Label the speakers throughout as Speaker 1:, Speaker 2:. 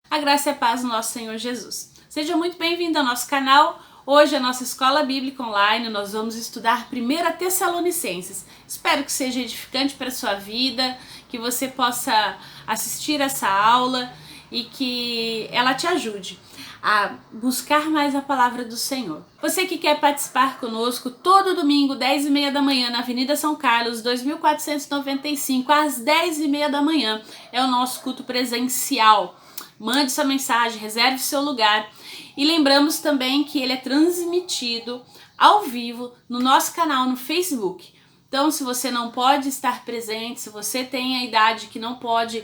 Speaker 1: A graça e a paz do nosso Senhor Jesus. Seja muito bem-vindo ao nosso canal. Hoje, a nossa Escola Bíblica Online, nós vamos estudar 1 Tessalonicenses. Espero que seja edificante para a sua vida, que você possa assistir essa aula e que ela te ajude a buscar mais a palavra do Senhor. Você que quer participar conosco todo domingo, 10h30 da manhã, na Avenida São Carlos, 2495, às 10h30 da manhã, é o nosso culto presencial. Mande sua mensagem, reserve seu lugar. E lembramos também que ele é transmitido ao vivo no nosso canal no Facebook. Então, se você não pode estar presente, se você tem a idade que não pode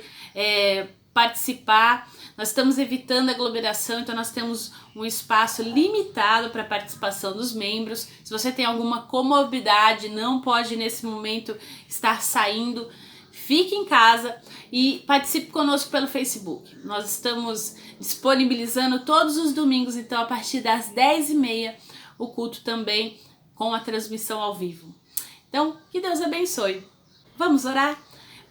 Speaker 1: participar, nós estamos evitando aglomeração, então nós temos um espaço limitado para a participação dos membros. Se você tem alguma comorbidade, não pode nesse momento estar saindo, fique em casa e participe conosco pelo Facebook. Nós estamos disponibilizando todos os domingos, então a partir das 10h30, o culto também com a transmissão ao vivo. Então, que Deus abençoe. Vamos orar?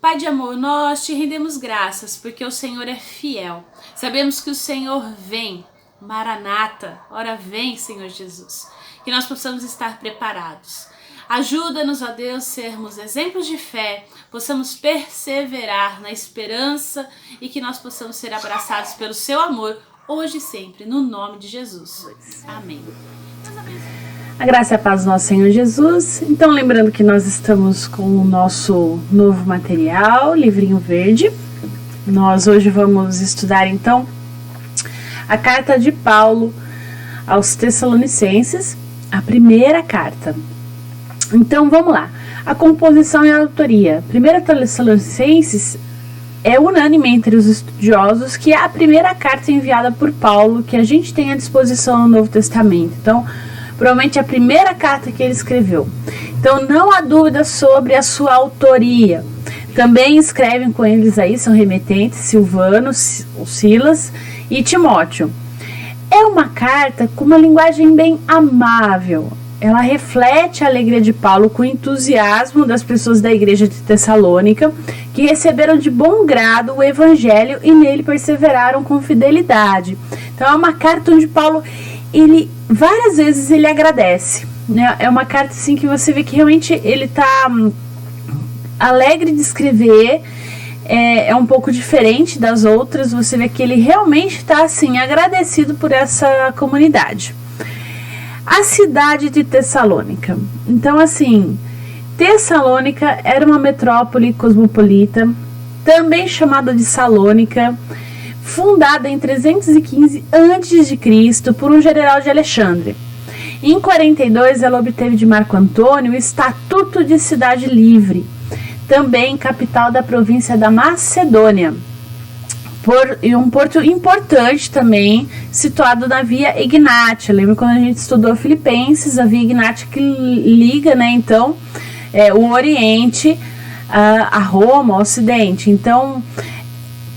Speaker 1: Pai de amor, nós te rendemos graças porque o Senhor é fiel. Sabemos que o Senhor vem, Maranata, ora vem, Senhor Jesus. Que nós possamos estar preparados. Ajuda-nos, ó Deus, sermos exemplos de fé, possamos perseverar na esperança e que nós possamos ser abraçados pelo seu amor, hoje e sempre, no nome de Jesus. Amém.
Speaker 2: A graça e a paz do nosso Senhor Jesus. Então, lembrando que nós estamos com o nosso novo material, livrinho verde. Nós hoje vamos estudar, então, a carta de Paulo aos Tessalonicenses, a primeira carta. Então, vamos lá. A composição e a autoria. 1 Tessalonicenses é unânime entre os estudiosos que é a primeira carta enviada por Paulo que a gente tem à disposição no Novo Testamento. Então, provavelmente a primeira carta que ele escreveu. Então, não há dúvida sobre a sua autoria. Também escrevem com eles aí, são remetentes, Silvano, Silas e Timóteo. É uma carta com uma linguagem bem amável. Ela reflete a alegria de Paulo com o entusiasmo das pessoas da igreja de Tessalônica, que receberam de bom grado o evangelho e nele perseveraram com fidelidade. Então, é uma carta onde Paulo, várias vezes ele agradece, né? É uma carta assim que você vê que realmente ele está alegre de escrever, é um pouco diferente das outras, você vê que ele realmente está assim agradecido por essa comunidade. A cidade de Tessalônica. Então, assim, Tessalônica era uma metrópole cosmopolita, também chamada de Salônica, fundada em 315 a.C. por um general de Alexandre. Em 42, ela obteve de Marco Antônio o estatuto de cidade livre, também capital da província da Macedônia, e um porto importante também, situado na Via Egnátia. Lembra quando a gente estudou Filipenses, a Via Egnátia que liga, né, então, o Oriente a Roma, ao Ocidente. Então,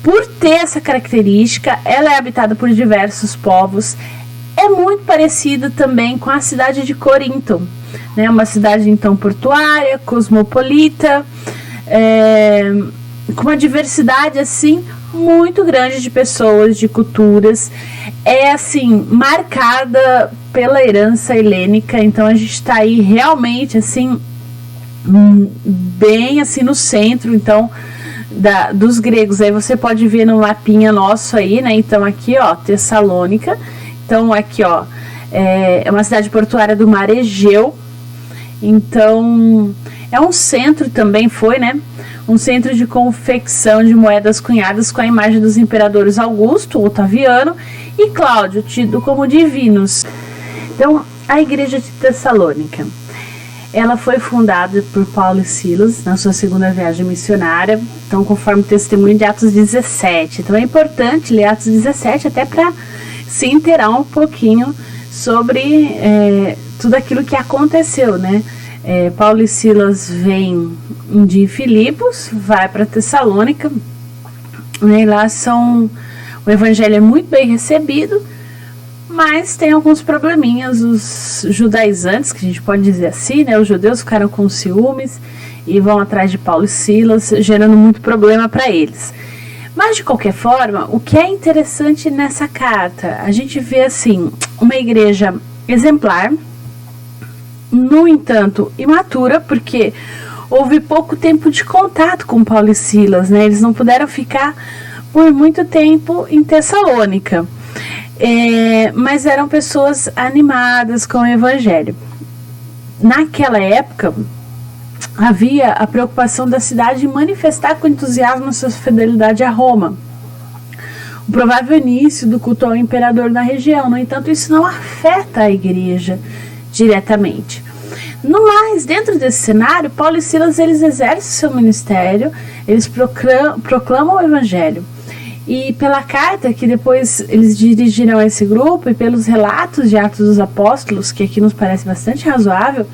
Speaker 2: por ter essa característica, ela é habitada por diversos povos. É muito parecida também com a cidade de Corinto, né? Uma cidade então portuária, cosmopolita, com uma diversidade assim muito grande de pessoas, de culturas. É assim marcada pela herança helênica. Então a gente está aí realmente assim bem assim no centro, então, dos gregos. Aí você pode ver no mapinha nosso aí, né? Então aqui, ó, Tessalônica. Então aqui, ó, é uma cidade portuária do Mar Egeu. Então é um centro também, foi, né? Um centro de confecção de moedas cunhadas com a imagem dos imperadores Augusto, Otaviano e Cláudio, tido como divinos. Então, a igreja de Tessalônica, ela foi fundada por Paulo e Silas na sua segunda viagem missionária, então conforme o testemunho de Atos 17. Então é importante ler Atos 17 até para se inteirar um pouquinho sobre tudo aquilo que aconteceu, né? Paulo e Silas vêm de Filipos, vai para Tessalônica, né? E lá o evangelho é muito bem recebido, mas tem alguns probleminhas. Os judaizantes, que a gente pode dizer assim, né? Os judeus ficaram com ciúmes e vão atrás de Paulo e Silas, gerando muito problema para eles. Mas, de qualquer forma, o que é interessante nessa carta? A gente vê, assim, uma igreja exemplar, no entanto, imatura, porque houve pouco tempo de contato com Paulo e Silas, né? Eles não puderam ficar por muito tempo em Tessalônica, mas eram pessoas animadas com o evangelho. Naquela época, havia a preocupação da cidade em manifestar com entusiasmo sua fidelidade a Roma, o provável início do culto ao imperador na região. No entanto, isso não afeta a igreja diretamente. No mais, dentro desse cenário, Paulo e Silas, eles exercem seu ministério, eles proclamam o evangelho. E pela carta que depois eles dirigiram a esse grupo e pelos relatos de Atos dos Apóstolos, que aqui nos parece bastante razoável,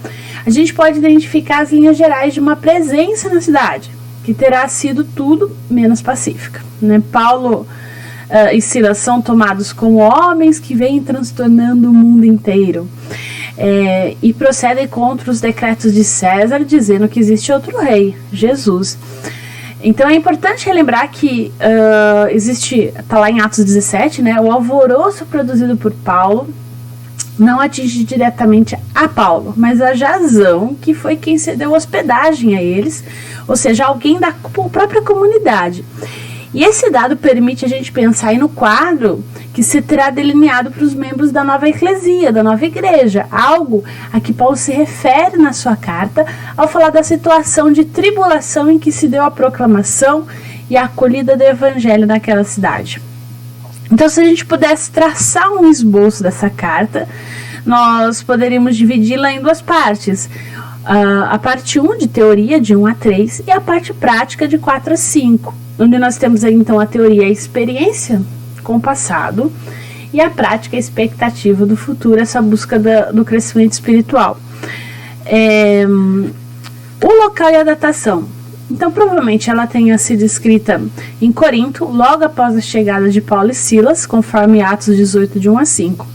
Speaker 2: a gente pode identificar as linhas gerais de uma presença na cidade, que terá sido tudo menos pacífica, né? Paulo e Silas são tomados como homens que vêm transtornando o mundo inteiro, e procedem contra os decretos de César, dizendo que existe outro rei, Jesus. Então é importante relembrar que está lá em Atos 17, né, o alvoroço produzido por Paulo não atinge diretamente a Paulo, mas a Jasão, que foi quem cedeu hospedagem a eles, ou seja, alguém da própria comunidade. E esse dado permite a gente pensar aí no quadro que se terá delineado para os membros da nova eclesia, da nova igreja, algo a que Paulo se refere na sua carta ao falar da situação de tribulação em que se deu a proclamação e a acolhida do evangelho naquela cidade. Então, se a gente pudesse traçar um esboço dessa carta, nós poderíamos dividi-la em duas partes. A parte 1 de teoria, de 1 a 3, e a parte prática, de 4 a 5, onde nós temos aí, então, a teoria, a experiência com o passado, e a prática, a expectativa do futuro, essa busca do crescimento espiritual. O local e a datação. Então, provavelmente ela tenha sido escrita em Corinto, logo após a chegada de Paulo e Silas, conforme Atos 18, de 1 a 5.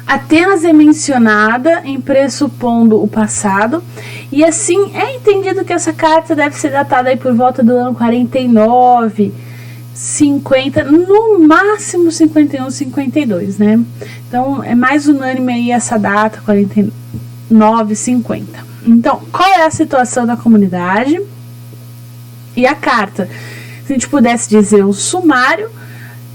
Speaker 2: Atenas é mencionada em pressupondo o passado, e assim é entendido que essa carta deve ser datada aí por volta do ano 49, 50, no máximo 51, 52, né? Então é mais unânime aí essa data, 49, 50. Então, qual é a situação da comunidade? E a carta, se a gente pudesse dizer um sumário,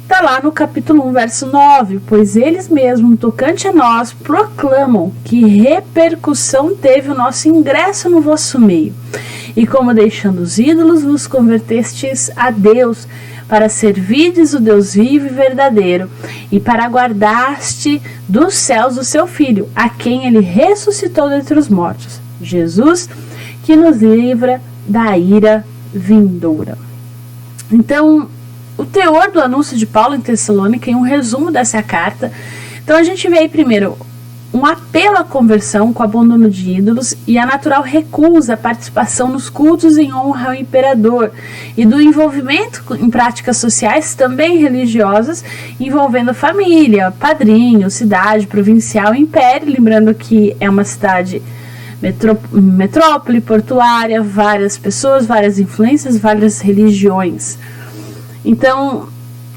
Speaker 2: está lá no capítulo 1, verso 9, pois eles mesmos, tocante a nós, proclamam que repercussão teve o nosso ingresso no vosso meio, e como deixando os ídolos, vos convertestes a Deus, para servirdes o Deus vivo e verdadeiro, e para guardaste dos céus o seu Filho, a quem ele ressuscitou dentre os mortos, Jesus, que nos livra da ira vindoura. Então, o teor do anúncio de Paulo em Tessalônica e um resumo dessa carta. Então a gente vê aí primeiro um apelo à conversão com abandono de ídolos e a natural recusa à participação nos cultos em honra ao imperador e do envolvimento em práticas sociais também religiosas envolvendo família, padrinho, cidade, provincial, império, lembrando que é uma cidade metrópole, portuária, várias pessoas, várias influências, várias religiões. Então,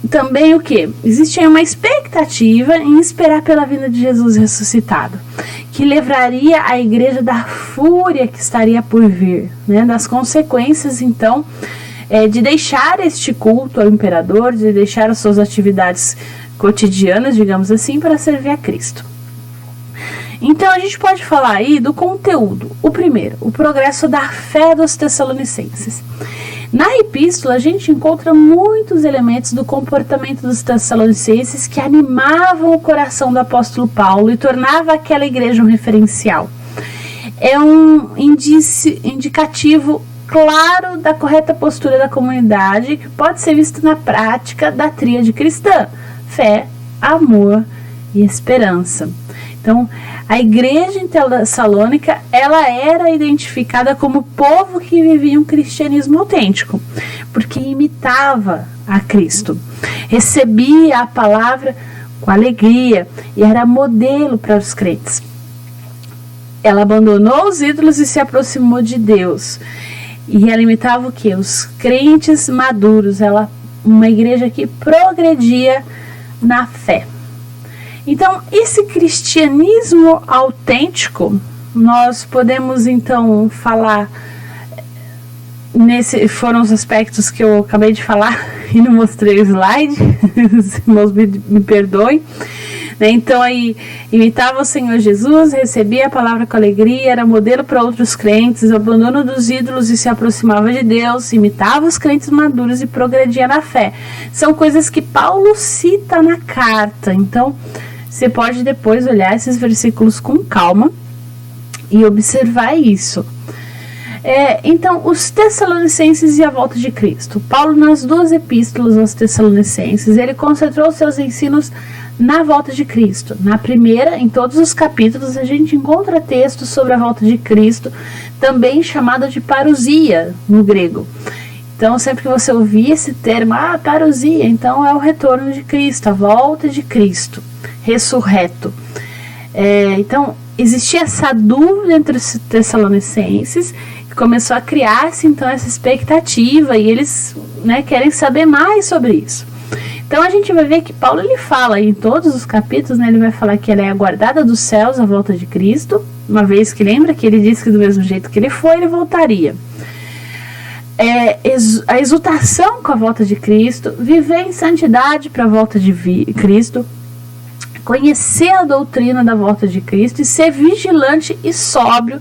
Speaker 2: também o que? Existe aí uma expectativa em esperar pela vinda de Jesus ressuscitado, que livraria a igreja da fúria que estaria por vir, né? Das consequências, então, de deixar este culto ao imperador, de deixar as suas atividades cotidianas, digamos assim, para servir a Cristo. Então, a gente pode falar aí do conteúdo. O primeiro, o progresso da fé dos tessalonicenses. Na epístola, a gente encontra muitos elementos do comportamento dos tessalonicenses que animavam o coração do apóstolo Paulo e tornava aquela igreja um referencial. É um indicativo claro da correta postura da comunidade que pode ser visto na prática da tríade cristã: fé, amor e esperança. Então, a igreja em Tessalônica, ela era identificada como povo que vivia um cristianismo autêntico, porque imitava a Cristo, recebia a palavra com alegria e era modelo para os crentes. Ela abandonou os ídolos e se aproximou de Deus. E ela imitava o quê? Os crentes maduros. Uma igreja que progredia na fé. Então, esse cristianismo autêntico, nós podemos então falar, foram os aspectos que eu acabei de falar e não mostrei o slide, os irmãos me perdoem. Então aí imitava o Senhor Jesus, recebia a palavra com alegria, era modelo para outros crentes, abandono dos ídolos e se aproximava de Deus, imitava os crentes maduros e progredia na fé. São coisas que Paulo cita na carta. Então você pode depois olhar esses versículos com calma e observar isso. Então, os Tessalonicenses e a volta de Cristo. Paulo, nas 2 epístolas aos Tessalonicenses, ele concentrou seus ensinos na volta de Cristo. Na primeira, em todos os capítulos, a gente encontra textos sobre a volta de Cristo, também chamada de parousia no grego. Então, sempre que você ouvir esse termo, parousia, então é o retorno de Cristo, a volta de Cristo, ressurreto. Então, existia essa dúvida entre os Tessalonicenses, começou a criar-se então essa expectativa e eles querem saber mais sobre isso. Então a gente vai ver que Paulo ele fala em todos os capítulos, ele vai falar que ela é aguardada dos céus a volta de Cristo, uma vez que lembra que ele disse que do mesmo jeito que ele foi, ele voltaria. A exultação com a volta de Cristo, viver em santidade para a volta de Cristo, conhecer a doutrina da volta de Cristo e ser vigilante e sóbrio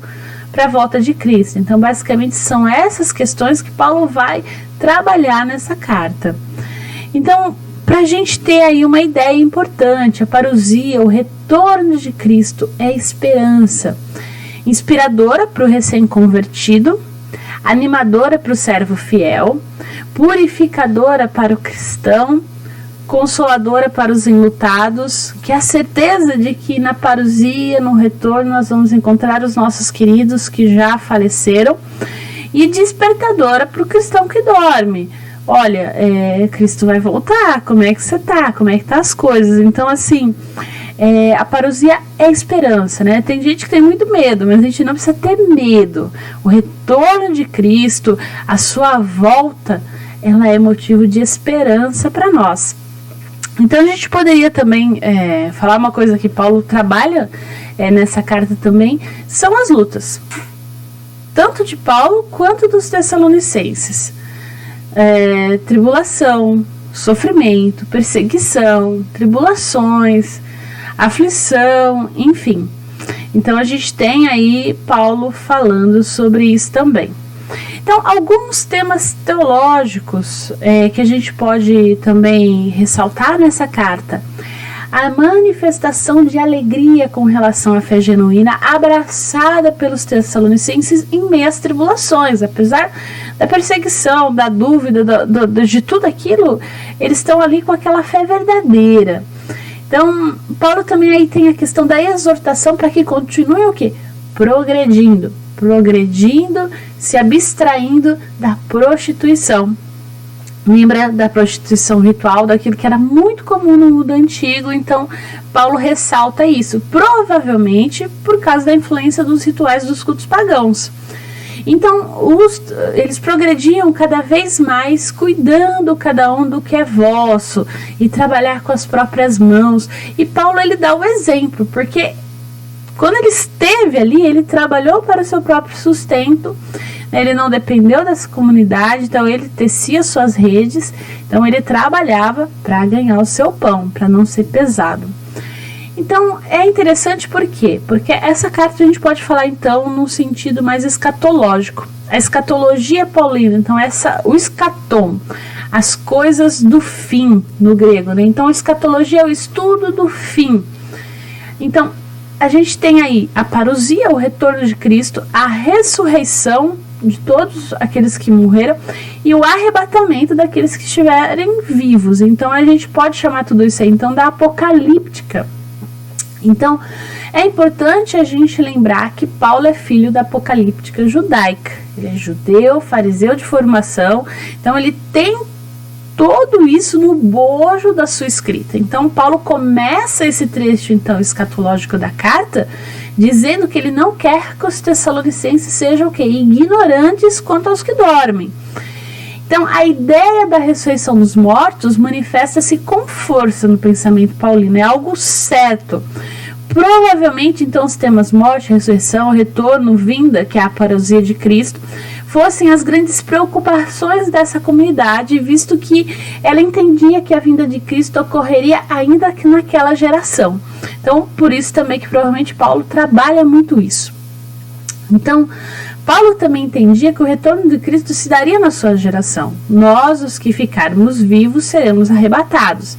Speaker 2: para a volta de Cristo. Então, basicamente, são essas questões que Paulo vai trabalhar nessa carta. Então, para a gente ter aí uma ideia importante, a parousia, o retorno de Cristo é esperança. Inspiradora para o recém-convertido, animadora para o servo fiel, purificadora para o cristão, consoladora para os enlutados, que é a certeza de que na parousia, no retorno, nós vamos encontrar os nossos queridos que já faleceram, e despertadora para o cristão que dorme. Olha, Cristo vai voltar, como é que você está? Como é que tá as coisas? Então, assim, a parousia é esperança, né? Tem gente que tem muito medo, mas a gente não precisa ter medo. O retorno de Cristo, a sua volta, ela é motivo de esperança para nós. Então a gente poderia também falar uma coisa que Paulo trabalha nessa carta também, são as lutas, tanto de Paulo quanto dos Tessalonicenses. Tribulação, sofrimento, perseguição, tribulações, aflição, enfim. Então a gente tem aí Paulo falando sobre isso também. Então, alguns temas teológicos que a gente pode também ressaltar nessa carta. A manifestação de alegria com relação à fé genuína abraçada pelos Tessalonicenses em meio às tribulações. Apesar da perseguição, da dúvida, de tudo aquilo, eles estão ali com aquela fé verdadeira. Então, Paulo também aí tem a questão da exortação para que continuem o quê? Progredindo, se abstraindo da prostituição. Lembra da prostituição ritual, daquilo que era muito comum no mundo antigo. Então Paulo ressalta isso, provavelmente por causa da influência dos rituais dos cultos pagãos. Então eles progrediam cada vez mais, cuidando cada um do que é vosso e trabalhar com as próprias mãos. E Paulo ele dá o exemplo, porque quando ele esteve ali, ele trabalhou para o seu próprio sustento, ele não dependeu dessa comunidade, então ele tecia suas redes, então ele trabalhava para ganhar o seu pão, para não ser pesado. Então é interessante por quê? Porque essa carta a gente pode falar então num sentido mais escatológico. A escatologia paulina, então o escatom, as coisas do fim no grego, né? Então a escatologia é o estudo do fim. Então a gente tem aí a parousia, o retorno de Cristo, a ressurreição de todos aqueles que morreram e o arrebatamento daqueles que estiverem vivos. Então a gente pode chamar tudo isso aí então da apocalíptica. Então é importante a gente lembrar que Paulo é filho da apocalíptica judaica. Ele é judeu, fariseu de formação, então ele tem tudo isso no bojo da sua escrita. Então Paulo começa esse trecho então escatológico da carta dizendo que ele não quer que os tessalonicenses sejam o quê? Ignorantes quanto aos que dormem. Então, a ideia da ressurreição dos mortos manifesta-se com força no pensamento paulino, é algo certo. Provavelmente, então, os temas morte, ressurreição, retorno, vinda, que é a parousia de Cristo, fossem as grandes preocupações dessa comunidade, visto que ela entendia que a vinda de Cristo ocorreria ainda que naquela geração. Então, por isso também que provavelmente Paulo trabalha muito isso. Então, Paulo também entendia que o retorno de Cristo se daria na sua geração. Nós, os que ficarmos vivos, seremos arrebatados.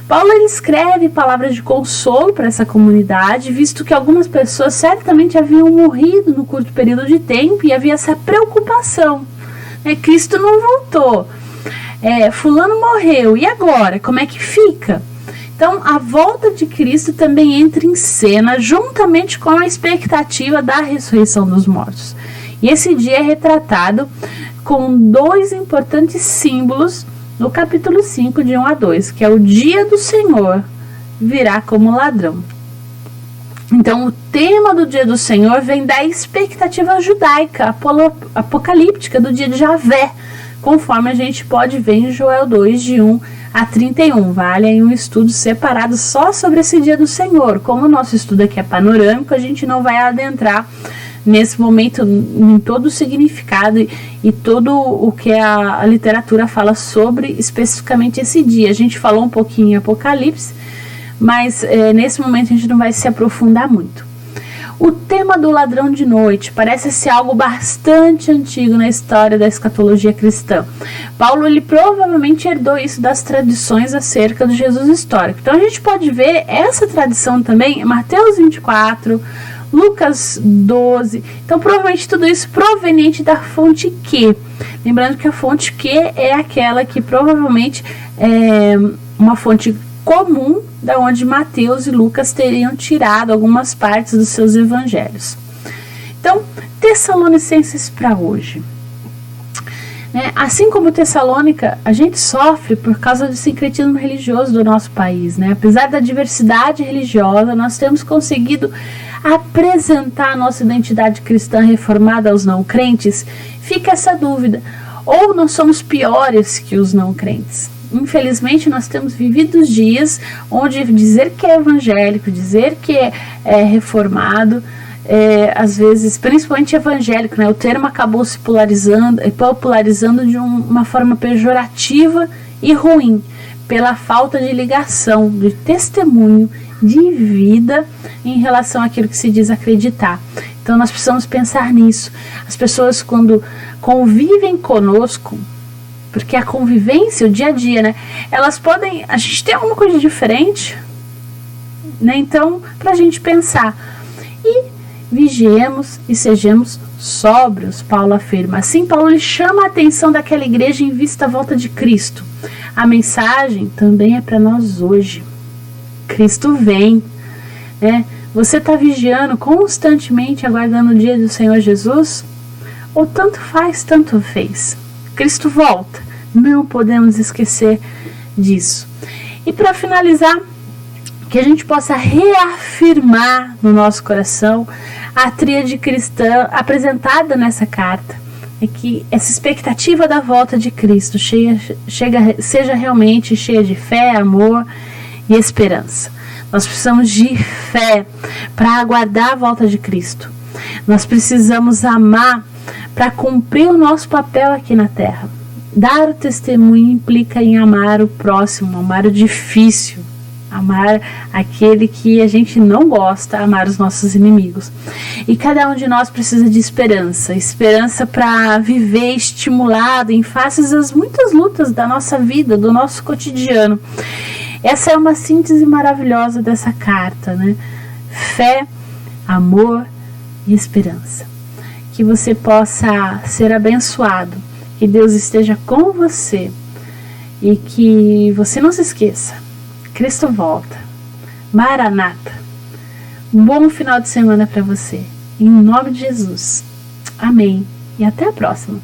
Speaker 2: Paulo ele escreve palavras de consolo para essa comunidade, visto que algumas pessoas certamente haviam morrido no curto período de tempo e havia essa preocupação. Cristo não voltou, fulano morreu, e agora? Como é que fica? Então, a volta de Cristo também entra em cena juntamente com a expectativa da ressurreição dos mortos. E esse dia é retratado com 2 importantes símbolos no capítulo 5, de 1 a 2, que é o dia do Senhor virá como ladrão. Então, o tema do dia do Senhor vem da expectativa judaica, apocalíptica do dia de Javé, conforme a gente pode ver em Joel 2, de 1 a 31. Vale aí um estudo separado só sobre esse dia do Senhor. Como o nosso estudo aqui é panorâmico, a gente não vai adentrar nesse momento em todo o significado e todo o que a literatura fala sobre especificamente esse dia. A gente falou um pouquinho em Apocalipse, mas nesse momento a gente não vai se aprofundar muito. O tema do ladrão de noite parece ser algo bastante antigo na história da escatologia cristã. Paulo ele provavelmente herdou isso das tradições acerca do Jesus histórico. Então a gente pode ver essa tradição também em Mateus 24, Lucas 12, então provavelmente tudo isso proveniente da fonte Q. Lembrando que a fonte Q é aquela que provavelmente é uma fonte comum da onde Mateus e Lucas teriam tirado algumas partes dos seus evangelhos. Então, Tessalonicenses para hoje. Assim como Tessalônica, a gente sofre por causa do sincretismo religioso do nosso país. Apesar da diversidade religiosa, nós temos conseguido apresentar a nossa identidade cristã reformada aos não crentes. Fica essa dúvida, ou nós somos piores que os não crentes? Infelizmente, nós temos vivido dias onde dizer que é evangélico, dizer que é reformado, às vezes, principalmente evangélico, o termo acabou se popularizando de uma forma pejorativa e ruim, pela falta de ligação, de testemunho, de vida em relação àquilo que se diz acreditar. Então nós precisamos pensar nisso. As pessoas, quando convivem conosco, porque a convivência, o dia a dia, elas podem, a gente tem alguma coisa diferente, então pra gente pensar, e vigiemos e sejamos sóbrios, Paulo afirma. Assim, Paulo ele chama a atenção daquela igreja em vista à volta de Cristo. A mensagem também é para nós hoje. Cristo vem, Você está vigiando constantemente, aguardando o dia do Senhor Jesus? Ou tanto faz, tanto fez? Cristo volta, não podemos esquecer disso. E para finalizar, que a gente possa reafirmar no nosso coração a tríade cristã apresentada nessa carta, é que essa expectativa da volta de Cristo seja realmente cheia de fé, amor e esperança. Nós precisamos de fé para aguardar a volta de Cristo. Nós precisamos amar para cumprir o nosso papel aqui na terra. Dar o testemunho implica em amar o próximo, amar o difícil, amar aquele que a gente não gosta, amar os nossos inimigos. E cada um de nós precisa de esperança para viver estimulado em face das muitas lutas da nossa vida, do nosso cotidiano. Essa é uma síntese maravilhosa dessa carta, Fé, amor e esperança. Que você possa ser abençoado, que Deus esteja com você e que você não se esqueça, Cristo volta. Maranata. Um bom final de semana para você. Em nome de Jesus. Amém. E até a próxima.